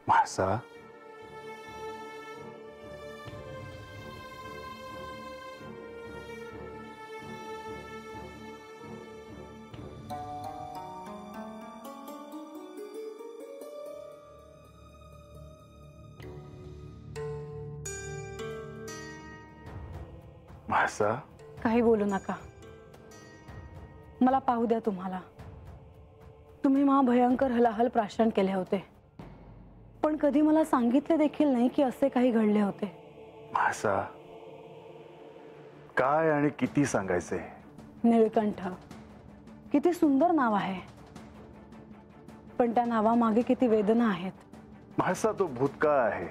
म्हाळसा, म्हाळसा, काही बोलू नका. मला पाहू द्या तुम्हाला. तुम्ही भयंकर हलाहल प्राशन केले होते, पण कधी मला सांगितले देखील नाही की असे काही घडले होते. म्हाळसा, काय आणि किती सांगायचे? नीळकंठ किती सुंदर नाव आहे, पण त्या नावामागे किती वेदना आहेत. म्हाळसा, तो भूतकाळ आहे.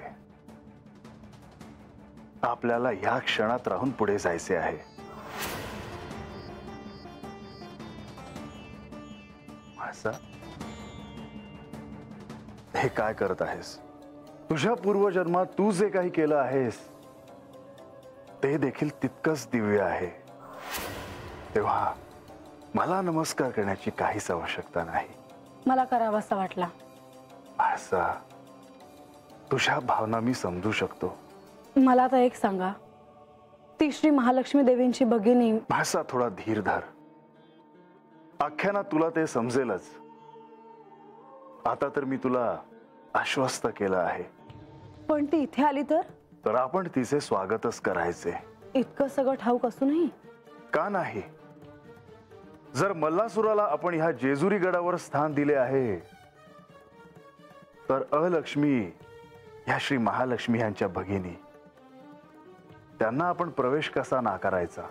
आपल्याला या क्षणात राहून पुढे जायचे आहे. म्हाळसा, हे काय करत आहेस? तुझ्या पूर्वजन्मात तू जे काही केलं आहेस ते देखील तितकंच दिव्य आहे. तेव्हा मला नमस्कार करण्याची काहीच आवश्यकता नाही. मला करावासा वाटला. म्हाळसा, तुझ्या भावना मी समजू शकतो. मला आता एक सांगा, ती श्री महालक्ष्मी देवींची भगिनी. म्हाळसा, थोडा धीर धर. आख्यानात तुला ते समजेलच. आता तर मी तुला आश्वस्त केलं आहे. पण ती इथे आली तर आपण तिचे स्वागतच करायचे. इतकं सगळं ठाऊक असूनही? का नाही? जर मल्लासुराला आपण ह्या जेजुरी गडावर स्थान दिले आहे, तर अलक्ष्मी ह्या श्री महालक्ष्मी यांच्या भगिनी, त्यांना आपण प्रवेश कसा नाकारायचा?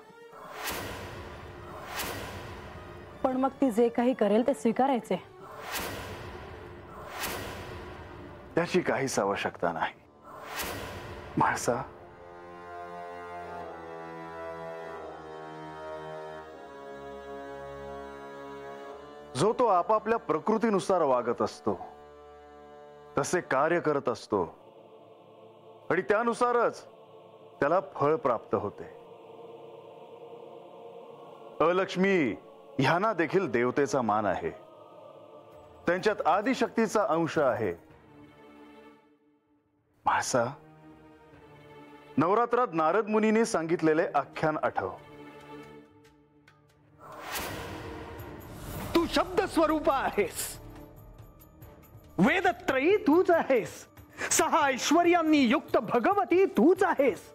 पण मग ती जे काही करेल ते स्वीकारायचे. त्याची काहीच आवश्यकता नाही. म्हाळसा, जो तो आपापल्या प्रकृतीनुसार वागत असतो, तसे कार्य करत असतो आणि त्यानुसारच त्याला फळ प्राप्त होते. अलक्ष्मी ह्यांना देखील देवतेचा मान आहे. त्यांच्यात आदिशक्तीचा अंश आहे. म्हाळसा, नवरात्रात नारद मुनीने सांगितलेले आख्यान आठव. तू शब्द स्वरूप आहेस. वेदत्रयी तूच आहेस. 6 ऐश्वर्यांनी युक्त भगवती तूच आहेस.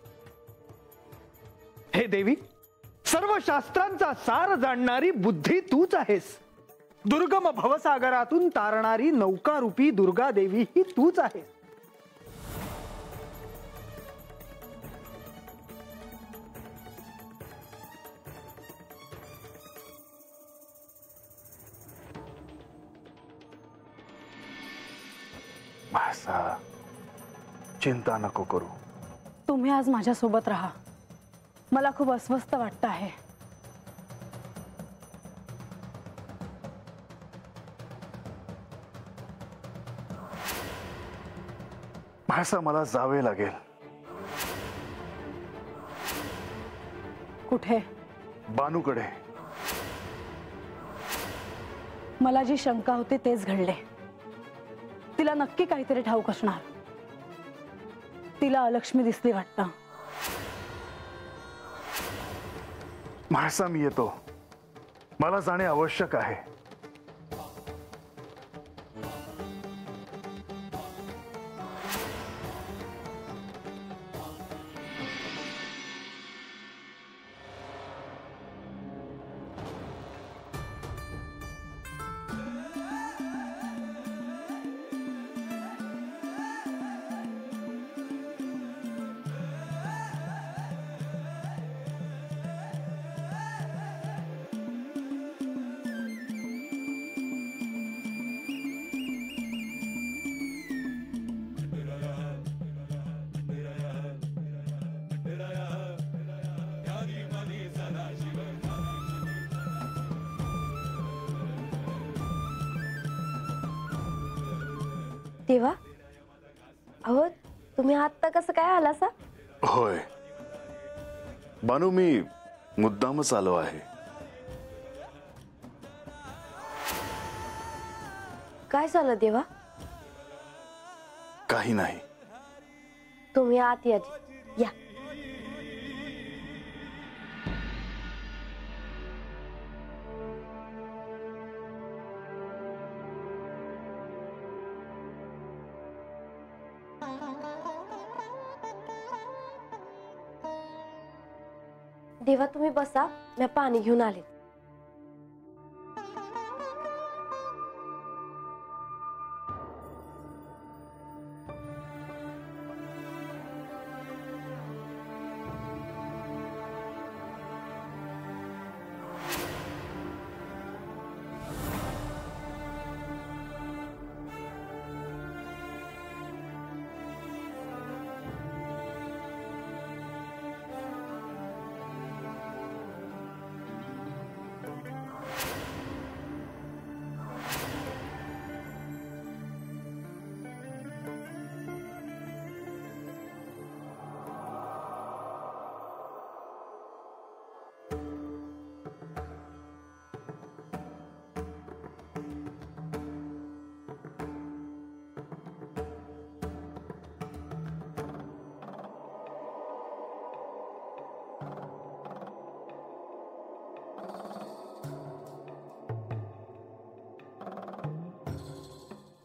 हे देवी, सर्व शास्त्रांचा सार जाणणारी बुद्धी तूच आहेस. दुर्गम भवसागरातून तारणारी नौकारूपी दुर्गा देवी ही तूच आहेस. म्हाळसा, चिंता नको करू. तुम्ही आज माझ्या सोबत राहा. मला खूप अस्वस्थ वाटत आहे. म्हाळसा, मला जावे लागेल. कुठे? बानूकडे. मला जी शंका होती तेच घडले. तिला नक्की काहीतरी ठाऊक असणार. तिला अलक्ष्मी दिसली वाटतं. म्हाळसा, मी येतो. मला जाणे आवश्यक आहे. देवा, अहो तुम्ही आत्ता कसं काय आलासा? होय बानू, मी मुद्दामच आलो आहे. काय झालं देवा? काही नाही. तुम्ही आत या जी. या. देवा तुम्ही बसा, मी पाणी घेऊन आले.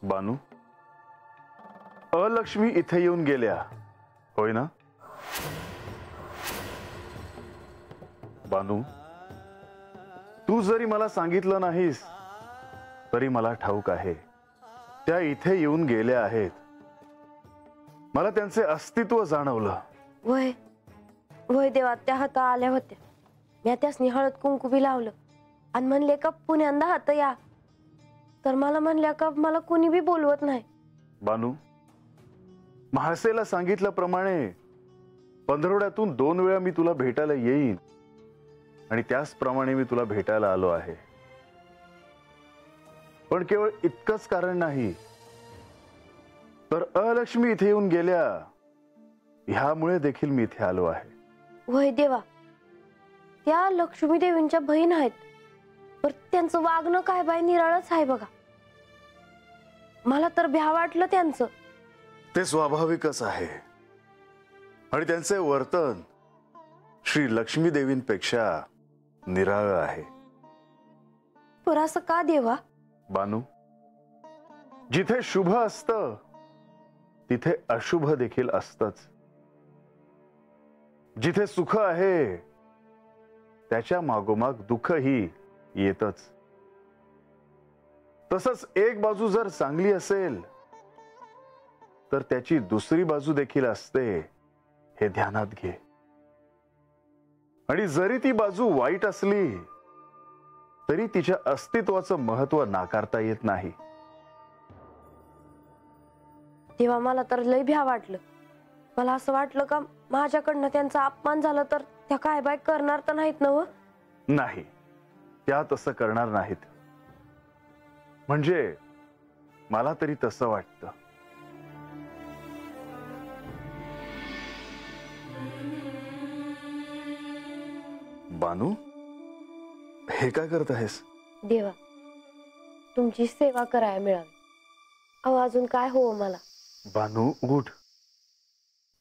बानू, अलक्ष्मी इथे येऊन गेल्या होय ना? बानू, तू जरी मला सांगितलं नाहीस तरी मला ठाऊक आहे त्या इथे येऊन गेल्या आहेत. मला त्यांचे अस्तित्व जाणवलं. वय वय देवा, त्या हाता आल्या होत्या. मी त्यासनी हळद कुंकू बी लावलं आणि म्हणले का पुण्यांदा हात या. तर मला म्हणल्या का मला कोणी बी बोलवत नाही. बानू, म्हाळसेला सांगितल्याप्रमाणे पंधरवड्यातून 2 वेळा मी तुला भेटायला येईन आणि त्याचप्रमाणे मी तुला भेटायला आलो आहे. पण केवळ इतकंच कारण नाही, तर अलक्ष्मी इथे येऊन गेल्या ह्यामुळे देखील मी इथे आलो आहे. वय देवा, त्या लक्ष्मी देवींच्या बहीण आहेत, पण त्यांचं वागणं काय बाय निराळच आहे बघा. मला तर भ्या वाटलं त्यांचं. ते स्वाभाविकच आहे आणि त्यांचे वर्तन श्री लक्ष्मी देवींपेक्षा निराळं आहे. पर असं का देवा? बानू, जिथे शुभ असतं तिथे अशुभ देखील असतंच. जिथे सुख आहे त्याच्या मागोमाग दुःखही येतच. तसंच एक बाजू जर चांगली असेल तर त्याची दुसरी बाजू देखील असते हे ध्यानात घे. आणि जरी ती बाजू वाईट असली तरी तिच्या अस्तित्वाचं महत्व नाकारता येत नाही. तेव्हा मला तर लय भ्या वाटलं. मला असं वाटलं का माझ्याकडनं त्यांचा अपमान झाला तर त्या काय बाय करणार तर नाहीत ना? नाही, त्या तसं करणार नाहीत. म्हणजे मला तरी तसं वाटतं. बानू, हे काय करत आहेस? देवा, तुमची सेवा करायला मिळावी. अहो अजून काय हो मला. बानू, उठ.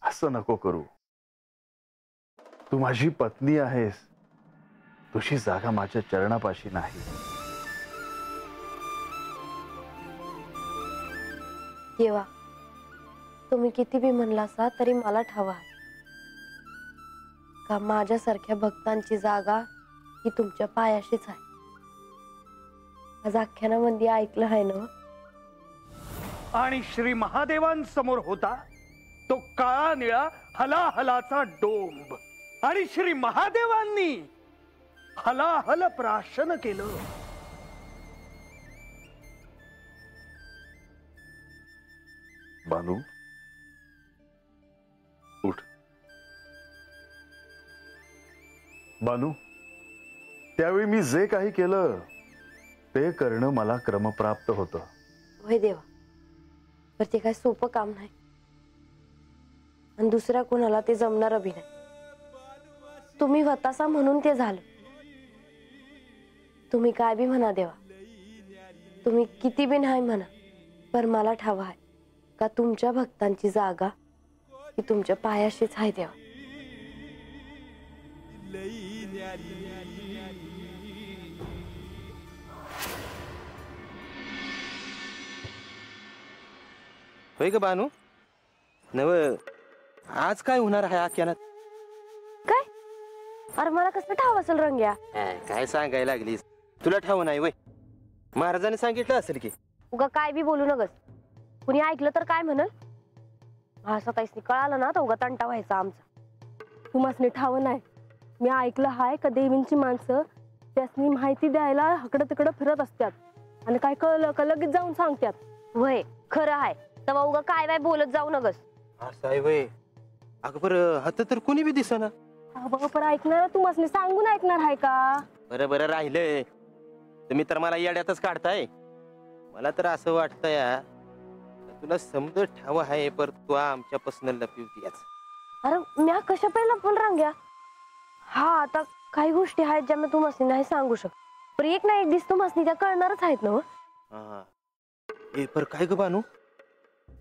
असं नको करू. तू माझी पत्नी आहेस. तुझी जागा माझ्या चरणापाशी नाही. देवा, तुम्ही किती बी म्हणलासा तरी मला ठाव आहे का माझ्यासारख्या भक्तांची जागा ही तुमच्या पायाशीच आहे. आज आख्यानामध्ये ऐकलं आहे ना? आणि श्री महादेवांसमोर होता तो काळा निळा हलाहलाचा डोंब आणि श्री महादेवांनी हलाहल प्राशन केलं. बानू, उठ. बानू, त्यावेळी मी जे काही केलं ते करणं मला क्रमप्राप्त होतं. होय देवा, पण ते काय सोपं काम नाही आणि दुसऱ्या कोणाला ते जमणार बी नाही. तुम्ही होतासा म्हणून ते झालं. तुम्ही काय बी म्हणा देवा, तुम्ही किती बी नाही म्हणा, पण मला ठाव आहे का तुमच्या भक्तांची जागा ही तुमच्या पायाशीच आहे देवा. होय ग बानू नव आज काय होणार आहे अचानक? काय? अरे मला कसं ठाव असेल रंग्या? काय सांगायला लागलीस? तुला ठाव नाही वय? महाराजांनी सांगितलं असेल की. उगा काय बी बोलू नगस. कुणी ऐकलं तर काय म्हणल? असं काहीच कळालं ना तर उगा तंटा व्हायचा आमचा. तुम्हाला ठाव नाही. मी ऐकलं हाय का देवींची माणसं त्यासनी माहिती द्यायला हकडं तिकडं फिरत असतात आणि काय कळलं का लगेच जाऊन सांगतात. वय खरं आहे. तेव्हा उगा काय बाय बोलत जाऊ नगस. असं आहे वय? अगं बरं आता तर कोणी बी दिसना. पर ऐकणार तुम्हाला सांगून ऐकणार आहे का? बरं बरं राहिलंय. तुम्ही तर मला येड्यातच काढताय. मला तर असं वाटतंय तुला समज ठाव आहे पर तू आमच्यापासून लपवतीयाच. अरे म्या कशा पहिला पण रंग्या. हा आता काही गोष्टी आहेत ज्या मी तुम्हाला नाही सांगू शकत. पण एक ना एक दिवस तुम्हाला त्या कळणारच आहेत ना. हा ए पर काय ग बानू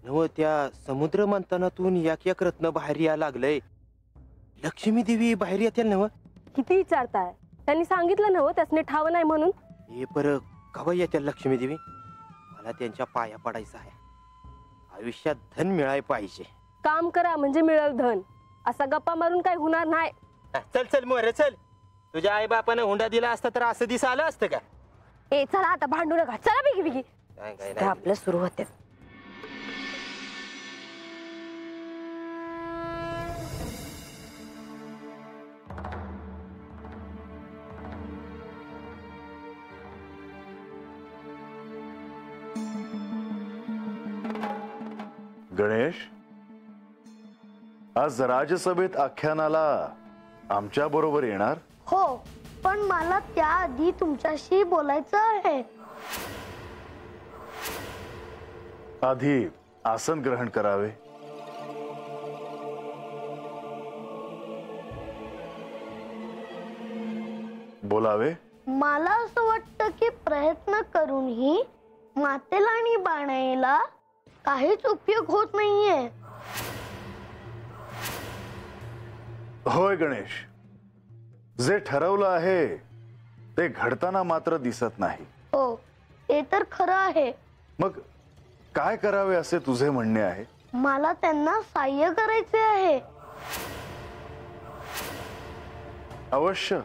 नव त्या समुद्र मंथनातून एक रत्न बाहेर या लागलंय. लक्ष्मी देवी बाहेर येतील नव? किती विचारताय? त्यांनी सांगितलं नव त्यासने ठाव नाही म्हणून. ए पर कवा येतील लक्ष्मी देवी? मला त्यांच्या पाया पडायचं आहे. आयुष्यात धन मिळाय पाहिजे. काम करा म्हणजे मिळेल धन. असा गप्पा मारून काय होणार नाही. चल चल मोरे चल. तुझ्या आई बापानं हुंडा दिला असता तर असं दिस आलं असतं का? ए चला आता भांडू नका. चला बिगी बिगी. काय काय नाही. आपलं सुरू होते. गणेश, आज राजसभेत आख्यानाला आमच्या बरोबर येणार? हो, पण मला त्याआधी तुमच्याशी बोलायचं आहे. आधी आसन ग्रहण करावे. बोलावे. मला असं वाटतं की प्रयत्न करूनही मातेला आणि बाणाईला काहीच उपयोग होत नाहीये. होय गणेश, जे ठरवलं आहे ते घडताना मात्र दिसत नाही. हो, ते तर खरं आहे. मग काय करावे असे तुझे म्हणणे आहे? मला त्यांना सहाय्य करायचे आहे. अवश्य,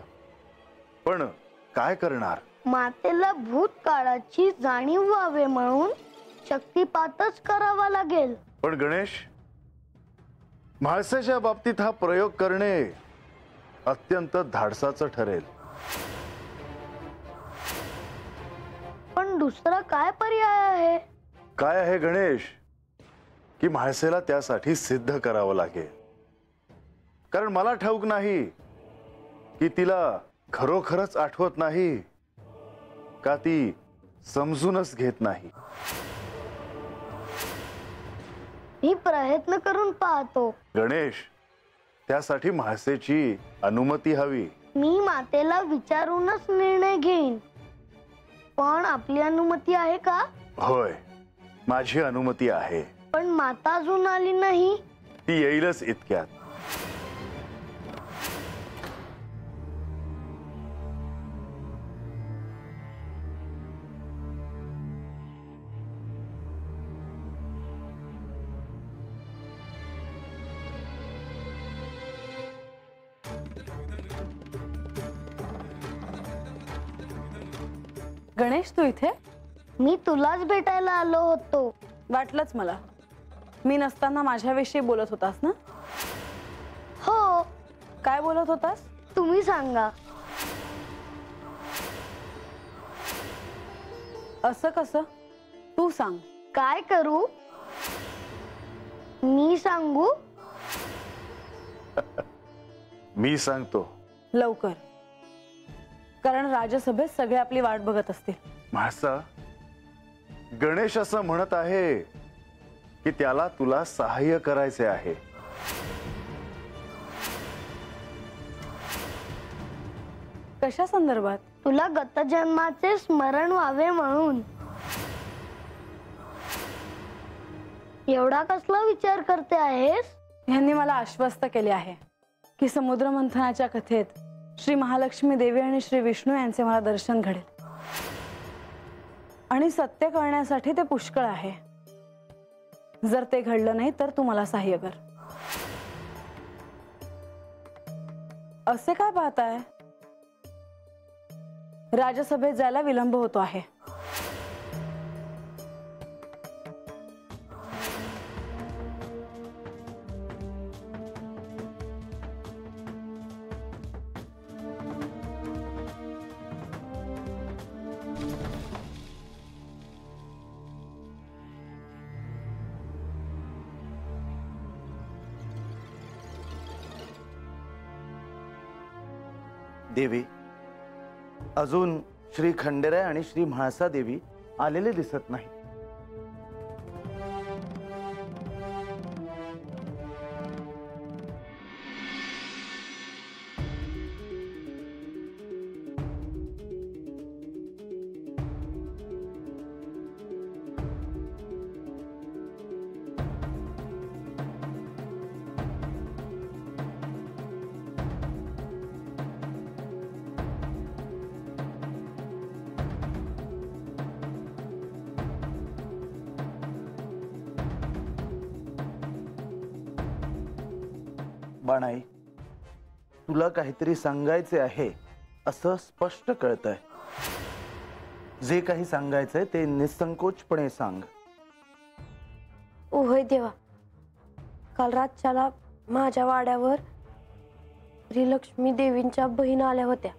पण काय करणार? मातेला भूतकाळाची जाणीव व्हावे म्हणून शक्तिपातच करावा लागेल. पण गणेश, म्हाळसेच्या बाबतीत हा प्रयोग करणे अत्यंत धाडसाचं ठरेल. पण दुसरा काय पर्याय आहे? काय आहे गणेश, की म्हाळसेला त्यासाठी सिद्ध करावं लागेल. कारण मला ठाऊक नाही की तिला खरोखरच आठवत नाही का ती समजूनच घेत नाही. मी प्रयत्न करून पाहतो. गणेश, त्यासाठी म्हाळसेची अनुमती हवी. मी मातेला विचारूनच निर्णय घेईन. पण आपली अनुमती आहे का? होय, माझी अनुमती आहे. पण माता अजून आली नाही. ती येईलच इतक्यात. गणेश, तू इथे? मी तुलाच भेटायला आलो होतो. वाटलंच मला. मी नसताना माझ्याविषयी बोलत होतास ना? हो, काय बोलत होतास? तुम्ही सांगा. असं कसं? तू सांग. काय करू? मी सांगू? मी सांगतो. लवकर, कारण राजसभेत सगळे आपली वाट बघत असतील. म्हाळसा, गणेश असं म्हणत आहे की त्याला तुला सहाय्य करायचे आहे. कशा संदर्भात? तुला गतजन्माचे स्मरण व्हावे म्हणून. एवढा कसला विचार करते आहेस? ह्यांनी मला आश्वस्त केले आहे की समुद्र मंथनाच्या कथेत श्री महालक्ष्मी देवी आणि श्री विष्णू यांचे मला दर्शन घडेल आणि सत्य कळण्यासाठी ते पुष्कळ आहे. जर ते घडलं नाही तर तू मला सहाय्य कर. असे काय पाहताय? राजसभेत जायला विलंब होतो आहे. देवी, अजून श्री खंडेराय आणि श्री म्हाळसा देवी आलेले दिसत नाही. बाणाई, तुला काहीतरी सांगायचे आहे असं स्पष्ट कळतंय. जे काही सांगायचंय ते निसंकोचपणे सांग. होय देवा, काल रातच्याला माझ्या वाड्यावर श्रीलक्ष्मी देवींच्या बहीण आल्या होत्या.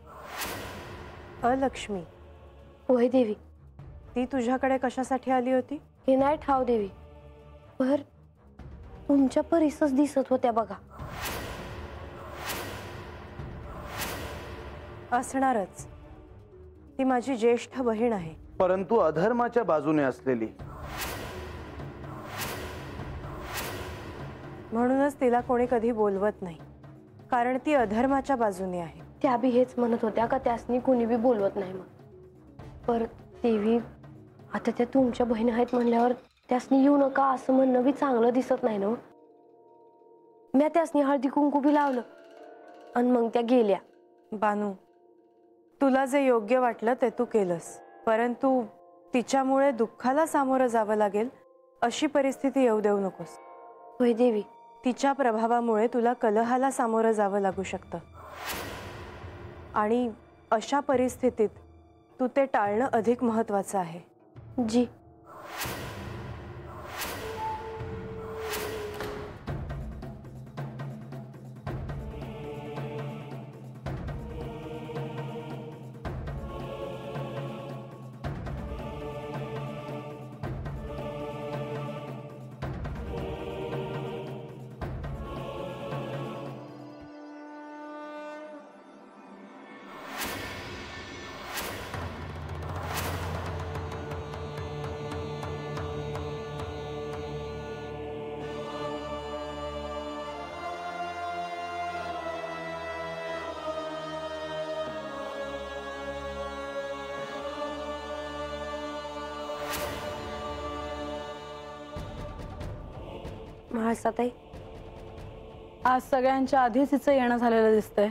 अलक्ष्मी? होय देवी. ती तुझ्याकडे कशासाठी आली होती? हे नाही ठाव देवी, पर तुमच्या परीसच दिसत होत्या बघा. असणारच. ती माझी ज्येष्ठ बहीण आहे. परंतु अधर्माच्या बाजूने असलेली. म्हणूनच तिला कोणी कधी बोलवत नाही, कारण ती अधर्माच्या बाजूने आहे. त्या बी हेच म्हणत होत्या का त्यासनी कुणी बी बोलवत नाही मग. पर देवी, आता त्या तुमच्या बहीण आहेत म्हणल्यावर त्यासनी येऊ नका असं म्हणणं बी चांगलं दिसत नाही ना. मी त्यासनी हळदी कुंकू बी लावलं आणि मग त्या गेल्या. बानू, तुला जे योग्य वाटलं ते तू केलंस, परंतु तिच्यामुळे दुःखाला सामोरं जावं लागेल अशी परिस्थिती येऊ देऊ नकोस. होय देवी. तिच्या प्रभावामुळे तुला कलहाला सामोरं जावं लागू शकतं आणि अशा परिस्थितीत तू ते टाळणं अधिक महत्त्वाचं आहे. जी. म्हाळसाताई, आज सगळ्यांच्या आधीच हिचं येणं झालेलं दिसतंय.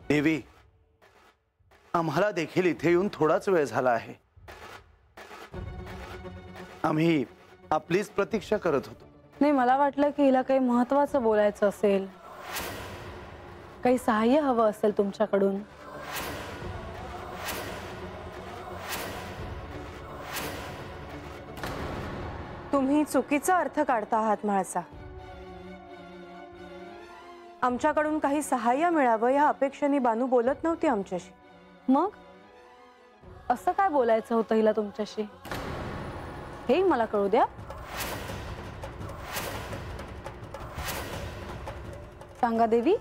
देवी, आम्हाला देखील इथे येऊन थोडाच वेळ झाला आहे. आम्ही आपलीच प्रतीक्षा करत होतो. नाही, मला वाटलं की हिला काही महत्वाचं बोलायचं असेल, काही सहाय्य हवं असेल तुमच्याकडून. तुम्ही चुकीचा अर्थ काढता आहात म्हाळसा. आमच्याकडून काही सहाय्य मिळावं या अपेक्षेने बानू बोलत नव्हती आमच्याशी. मग असं काय बोलायचं होतं हिला तुमच्याशी, हे मला कळू द्या. सांगा देवी.